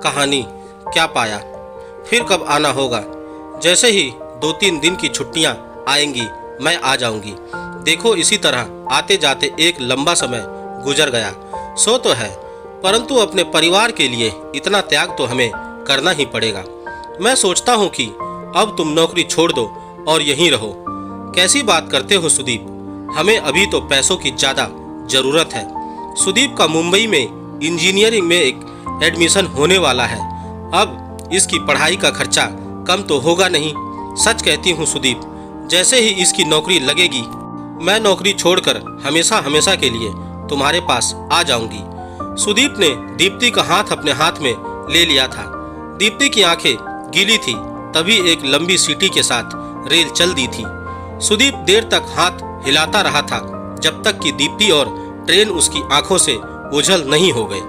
कहानी क्या पाया, फिर कब आना होगा। जैसे ही 2-3 दिन की छुट्टियां आएंगी मैं आ जाऊंगी। देखो इसी तरह आते जाते एक लंबा समय गुजर गया। सो तो है, परंतु अपने परिवार के लिए इतना त्याग तो हमें करना ही पड़ेगा। मैं सोचता हूँ कि अब तुम नौकरी छोड़ दो और यहीं रहो। कैसी बात करते हो सुदीप, हमें अभी तो पैसों की ज़्यादा ज़रूरत है। सुदीप का मुंबई में इंजीनियरिंग में एक एडमिशन होने वाला है। अब इसकी पढ़ाई का खर्चा कम तो होगा नहीं। सच कहती हूँ सुदीप, जैसे ही इसकी नौकरी लगेगी मैं नौकरी छोड़कर हमेशा हमेशा के लिए तुम्हारे पास आ जाऊंगी। सुदीप ने दीप्ति का हाथ अपने हाथ में ले लिया था। दीप्ति की आंखें गीली थी, तभी एक लंबी सीटी के साथ रेल चल दी थी। सुदीप देर तक हाथ हिलाता रहा था जब तक कि दीप्ति और ट्रेन उसकी आंखों से ओझल नहीं हो गए।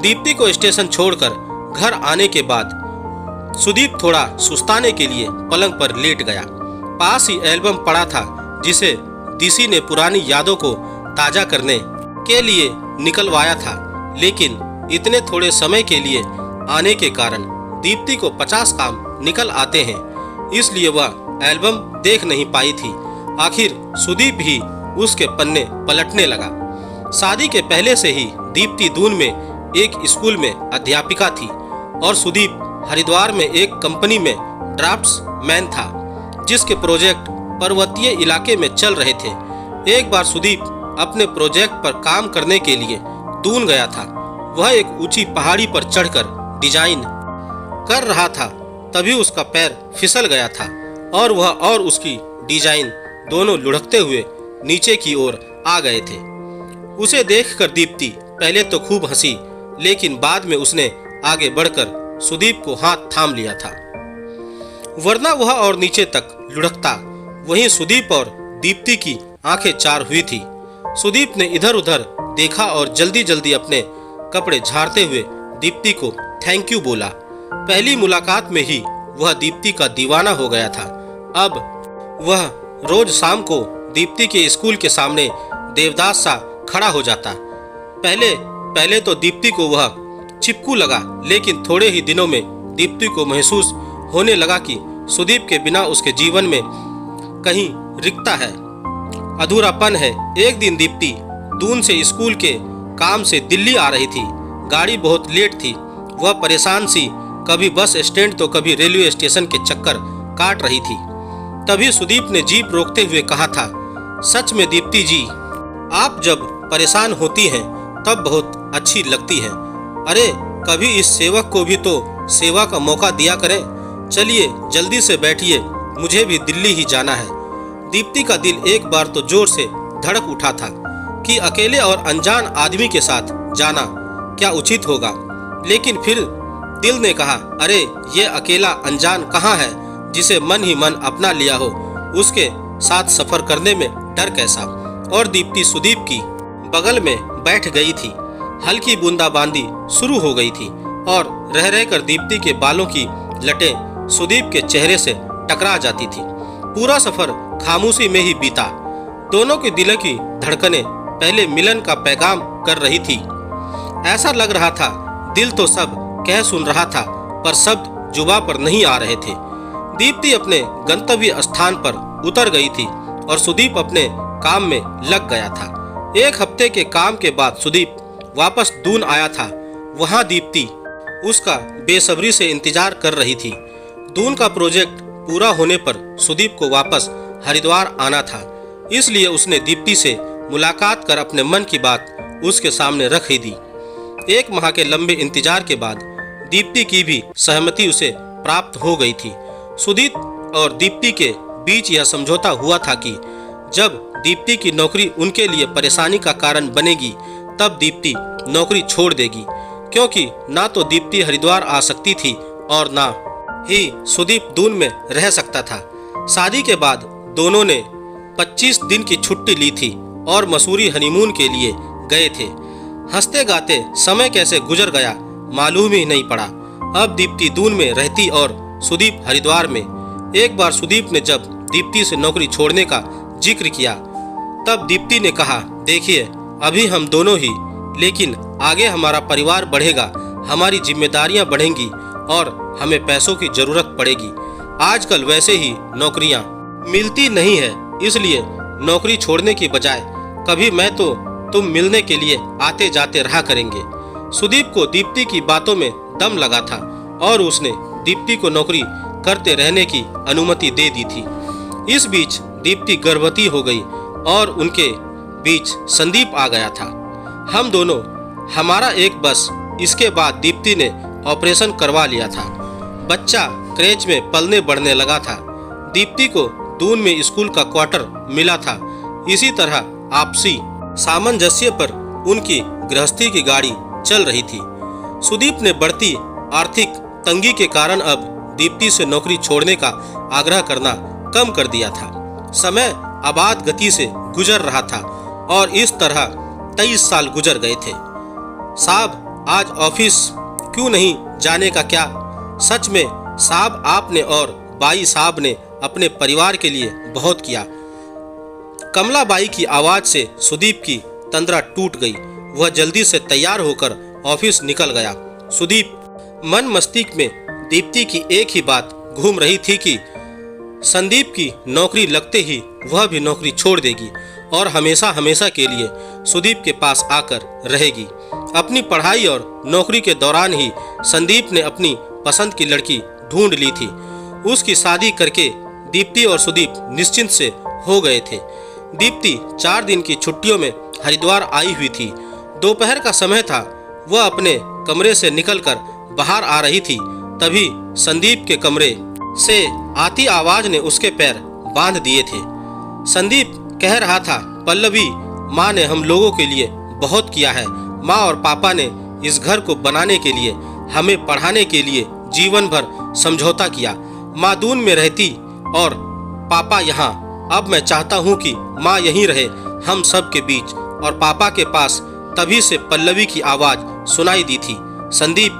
दीप्ति को स्टेशन छोड़कर घर आने के बाद सुदीप थोड़ा सुस्ताने के लिए पलंग पर लेट गया। पास ही एल्बम पड़ा था जिसे डीसी ने पुरानी यादों को ताजा करने के लिए निकलवाया था, लेकिन इतने थोड़े समय के लिए आने के कारण दीप्ति को 50 काम निकल आते हैं, इसलिए वह एल्बम देख नहीं पाई थी। आखिर सुदीप ही उसके पन्ने पलटने लगा। शादी के पहले से ही दीप्ति दून में एक स्कूल में अध्यापिका थी और सुदीप हरिद्वार में एक कंपनी में ड्राफ्ट्समैन था, जिसके प्रोजेक्ट पर्वतीय इलाके में चल रहे थे। एक बार सुदीप अपने प्रोजेक्ट पर काम करने के लिए दून गया था। वह एक ऊंची पहाड़ी पर चढ़कर डिजाइन कर रहा था, तभी उसका पैर फिसल गया था और वह और उसकी डिजाइन दोनों लुढ़कते हुए नीचे की ओर आ गए थे। उसे देखकर दीप्ति पहले तो खूब हंसी, लेकिन बाद में उसने आगे बढ़कर सुदीप को हाथ थाम लिया था, वरना वह और नीचे तक लुढ़कता। वहीं सुदीप और दीप्ति की आंखें चार हुई थी। सुदीप ने इधर उधर देखा और जल्दी जल्दी अपने कपड़े झाड़ते हुए दीप्ति को थैंक यू बोला। पहली मुलाकात में ही वह दीप्ति का दीवाना हो गया था। अब वह रोज शाम को दीप्ति के स्कूल के सामने देवदास सा खड़ा हो जाता। पहले तो दीप्ति को वह चिपकू लगा, लेकिन थोड़े ही दिनों में दीप्ति को महसूस होने लगा कि सुदीप के बिना उसके जीवन में कहीं रिक्तता है, अधूरापन है। एक दिन दीप्ति दून से स्कूल के काम से दिल्ली आ रही थी। गाड़ी बहुत लेट थी। वह परेशान सी कभी बस स्टैंड तो कभी रेलवे स्टेशन के चक्कर काट रही थी। तभी सुदीप ने जीप रोकते हुए कहा था, सच में दीप्ति जी, आप जब परेशान होती हैं तब बहुत अच्छी लगती हैं। अरे कभी इस सेवक को भी तो सेवा का मौका दिया करें। चलिए जल्दी से बैठिए, मुझे भी दिल्ली ही जाना है। दीप्ति का दिल एक बार तो जोर से धड़क उठा था कि अकेले और अनजान आदमी के साथ जाना क्या उचित होगा, लेकिन फिर दिल ने कहा, अरे ये अकेला अनजान कहाँ है जिसे मन ही मन अपना लिया हो, उसके साथ सफर करने में डर कैसा। और दीप्ति सुदीप की बगल में बैठ गई थी। हल्की बूंदाबांदी शुरू हो गई थी और रह रहकर दीप्ति के बालों की लटें सुदीप के चेहरे से टकरा जाती थी। पूरा सफर खामोशी में ही बीता। दोनों के दिल की धड़कनें पहले मिलन का पैगाम कर रही थी। ऐसा लग रहा था दिल तो सब कह सुन रहा था, पर शब्द जुबां पर नहीं आ रहे थे। दीप्ति अपने गंतव्य स्थान पर उतर गई थी और सुदीप अपने काम में लग गया था। 1 हफ्ते के काम के बाद सुदीप वापस दून आया था। वहां दीप्ति उसका बेसब्री से इंतजार कर रही थी। दून का प्रोजेक्ट पूरा होने पर सुदीप को वापस हरिद्वार आना था, इसलिए उसने दीप्ति से मुलाकात कर अपने मन की बात उसके सामने रख ही दी। 1 माह के लंबे इंतजार के बाद दीप्ति की भी सहमति उसे प्राप्त हो गई थी। सुदीप और दीप्ति के बीच यह समझौता हुआ था कि जब दीप्ति की नौकरी उनके लिए परेशानी का कारण बनेगी तब दीप्ति नौकरी छोड़ देगी, क्योंकि ना तो दीप्ति हरिद्वार आ सकती थी और ना ही सुदीप दून में रह सकता था। शादी के बाद दोनों ने 25 दिन की छुट्टी ली थी और मसूरी हनीमून के लिए गए थे। हंसते गाते समय कैसे गुजर गया मालूम ही नहीं पड़ा। अब दीप्ति दून में रहती और सुदीप हरिद्वार में। एक बार सुदीप ने जब दीप्ति से नौकरी छोड़ने का जिक्र किया तब दीप्ति ने कहा, देखिए अभी हम दोनों ही, लेकिन आगे हमारा परिवार बढ़ेगा, हमारी जिम्मेदारियां बढ़ेंगी और हमें पैसों की जरूरत पड़ेगी। आजकल वैसे ही नौकरियां मिलती नहीं है, इसलिए नौकरी छोड़ने की बजाय कभी मैं तो तुम मिलने के लिए आते जाते रहा करेंगे। सुदीप को दीप्ति की बातों में दम लगा था और उसने दीप्ति को नौकरी करते रहने की अनुमति दे दी थी। इस बीच दीप्ति गर्भवती हो गई और उनके बीच संदीप आ गया था। हम दोनों, हमारा एक बस। इसके बाद दीप्ति ने ऑपरेशन करवा लिया था। बच्चा क्रेच में पलने बढ़ने लगा था। दीप्ति को दून में स्कूल का क्वार्टर मिला था। इसी तरह आपसी सामंजस्य पर उनकी गृहस्थी की गाड़ी चल रही थी। सुदीप ने बढ़ती आर्थिक तंगी के कारण अब दीप्ति से नौकरी छोड़ने का आग्रह करना कम कर दिया था। समय आबाद गति से गुजर रहा था और इस तरह 23 साल गुजर गए थे। साहब, आज ऑफिस क्यों नहीं जाने का क्या? सच में साहब, आपने और बाई साहब ने अपने परिवार के लिए बहुत किया। कमला बाई की आवाज से सुदीप की तंद्रा टूट गई। वह जल्दी से तैयार होकर ऑफिस निकल गया। सुदीप मन मस्तिष्क में दीप्ति की एक ही बात घूम रही थी कि संदीप की नौकरी लगते ही वह भी नौकरी छोड़ देगी और हमेशा हमेशा के लिए सुदीप के पास आकर रहेगी। अपनी पढ़ाई और नौकरी के दौरान ही संदीप ने अपनी पसंद की लड़की ढूंढ ली थी। उसकी शादी करके दीप्ति और सुदीप निश्चिंत से हो गए थे। दीप्ति 4 दिन की छुट्टियों में हरिद्वार आई हुई थी। दोपहर का समय था। वह अपने कमरे से निकलकर बाहर आ रही थी, तभी संदीप के कमरे से आती आवाज ने उसके पैर बांध दिए थे। संदीप कह रहा था, पल्लवी, माँ ने हम लोगों के लिए बहुत किया है। माँ और पापा ने इस घर को बनाने के लिए, हमें पढ़ाने के लिए जीवन भर समझौता किया। माँ दून में रहती और पापा यहाँ। अब मैं चाहता हूँ कि माँ यहीं रहे हम सब के बीच और पापा के पास। तभी से पल्लवी की आवाज सुनाई दी थी, संदीप,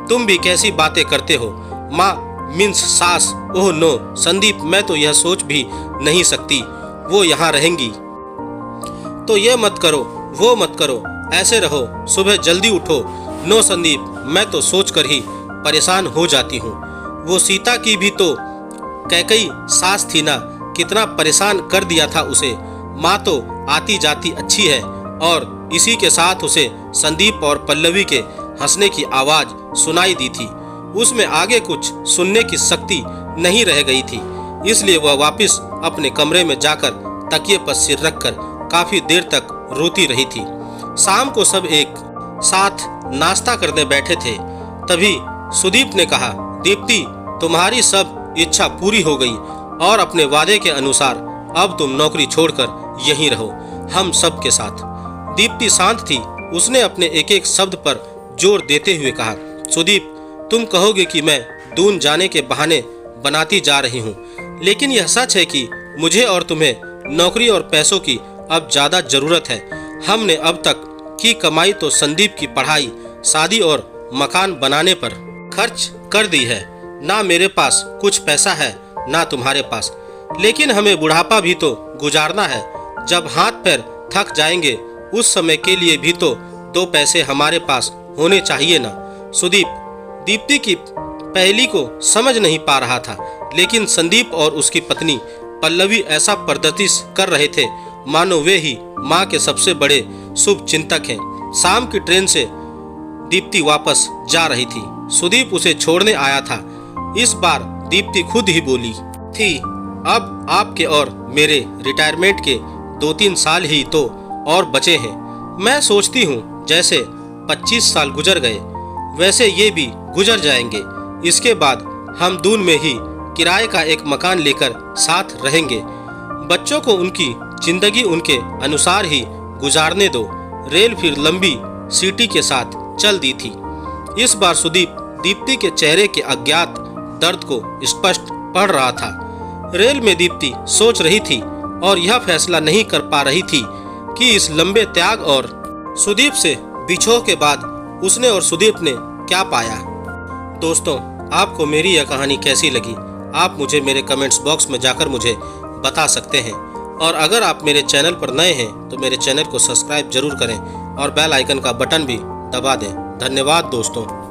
तुम भी कैसी बातें करते हो? माँ मीन्स सास। ओह नो संदीप, मैं तो यह सोच भी नहीं सकती वो यहाँ रहेंगी। तो ये मत करो, वो मत करो, ऐसे रहो, सुबह जल्दी उठो। नो संदीप, मैं तो सोच कर ही परेशान हो जाती हूँ। वो सीता की भी तो कैकई सास थी ना, कितना परेशान कर दिया था उसे। माँ तो आती जाती अच्छी है। और इसी के साथ उसे संदीप और पल्लवी के हंसने की आवाज सुनाई दी थी। उसमें आगे कुछ सुनने की शक्ति नहीं रह गई थी, इसलिए वह वापस अपने कमरे में जाकर तकिए पर सिर रखकर काफी देर तक रोती रही थी। शाम को सब एक साथ नाश्ता करने बैठे थे। तभी सुदीप ने कहा, दीप्ति, तुम्हारी सब इच्छा पूरी हो गई और अपने वादे के अनुसार अब तुम नौकरी छोड़कर यहीं रहो हम सब के साथ। दीप्ति शांत थी। उसने अपने एक एक शब्द पर जोर देते हुए कहा, सुदीप, तुम कहोगे कि मैं दून जाने के बहाने बनाती जा रही हूँ, लेकिन यह सच है कि मुझे और तुम्हें नौकरी और पैसों की अब ज्यादा जरूरत है। हमने अब तक की कमाई तो संदीप की पढ़ाई, शादी और मकान बनाने पर खर्च कर दी है। ना मेरे पास कुछ पैसा है ना तुम्हारे पास, लेकिन हमें बुढ़ापा भी तो गुजारना है। जब हाथ पैर थक जाएंगे उस समय के लिए भी तो 2 पैसे हमारे पास होने चाहिए ना। सुदीप दीप्ति की पहेली को समझ नहीं पा रहा था, लेकिन संदीप और उसकी पत्नी पल्लवी ऐसा प्रदर्शित कर रहे थे मानो वे ही माँ के सबसे बड़े शुभ चिंतक हैं। शाम की ट्रेन से दीप्ति वापस जा रही थी। सुदीप उसे छोड़ने आया था। इस बार दीप्ति खुद ही बोली थी, अब आपके और मेरे रिटायरमेंट के 2-3 साल ही तो और बचे हैं। मैं सोचती हूँ जैसे 25 साल गुजर गए वैसे ये भी गुजर जाएंगे। इसके बाद हम दून में ही किराए का एक मकान लेकर साथ रहेंगे। बच्चों को उनकी जिंदगी उनके अनुसार ही गुजारने दो। रेल फिर लंबी सीटी के साथ चल दी थी। इस बार सुदीप दीप्ति के चेहरे के अज्ञात दर्द को स्पष्ट पढ़ रहा था। रेल में दीप्ति सोच रही थी और यह फैसला नहीं कर पा रही थी कि इस लंबे त्याग और सुदीप से बिछोह के बाद उसने और सुदीप ने क्या पाया। दोस्तों, आपको मेरी यह कहानी कैसी लगी आप मुझे मेरे कमेंट्स बॉक्स में जाकर मुझे बता सकते हैं। और अगर आप मेरे चैनल पर नए हैं तो मेरे चैनल को सब्सक्राइब जरूर करें और बेल आइकन का बटन भी दबा दें। धन्यवाद दोस्तों।